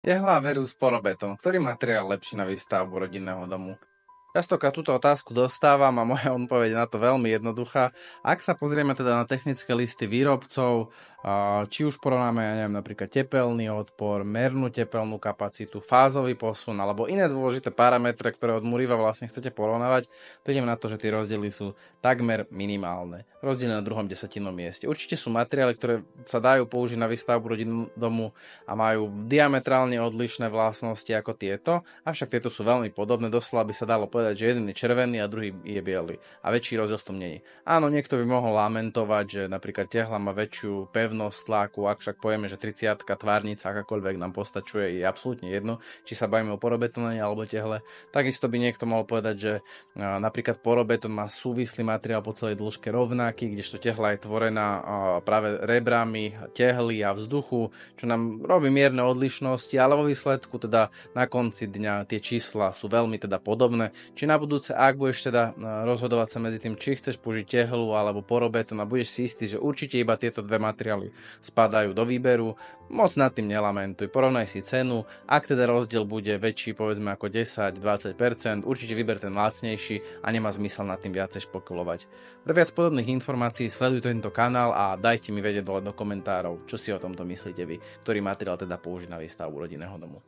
Jehla versus porobetón. Ktorý materiál lepší na výstavbu rodinného domu? Častokrát túto otázku dostávam a moja odpoveď na to veľmi jednoduchá. Ak sa pozrieme teda na technické listy výrobcov, či už porovnáme, ja neviem, napríklad tepelný odpor, mernú tepelnú kapacitu, fázový posun alebo iné dôležité parametre, ktoré od Muriva vlastne chcete porovnávať, prídem na to, že tie rozdiely sú takmer minimálne. Rozdiely na druhom desatinnom mieste. Určite sú materiály, ktoré sa dajú použiť na výstavbu rodinného domu a majú diametrálne odlišné vlastnosti ako tieto, avšak tieto sú veľmi podobné, doslova by sa dalo povedať, že jeden je červený a druhý je biely. A väčší rozdiel v tom nie je. Áno, niekto by mohol lamentovať, že napríklad tehla má väčšiu pevnosť tlaku, ak však povieme, že 30 tvárnica akákoľvek nám postačuje, je absolútne jedno, či sa bavíme o porobetóne alebo tehle. Takisto by niekto mohol povedať, že napríklad porobetón má súvislý materiál po celej dĺžke rovnaký, kdežto tehla je tvorená práve rebrami tehly a vzduchu, čo nám robí mierne odlišnosti, ale vo výsledku teda na konci dňa tie čísla sú veľmi teda podobné. Či na budúce, ak budeš teda rozhodovať sa medzi tým, či chceš použiť tehlu alebo porobetón a budeš si istý, že určite iba tieto dve materiály spadajú do výberu, moc nad tým nelamentuj, porovnaj si cenu, ak teda rozdiel bude väčší povedzme ako 10-20%, určite vyber ten lacnejší a nemá zmysel nad tým viacej špekulovať. Pre viac podobných informácií sleduj tento kanál a dajte mi vedieť dole do komentárov, čo si o tomto myslíte vy, ktorý materiál teda použiť na výstavbu rodinného domu.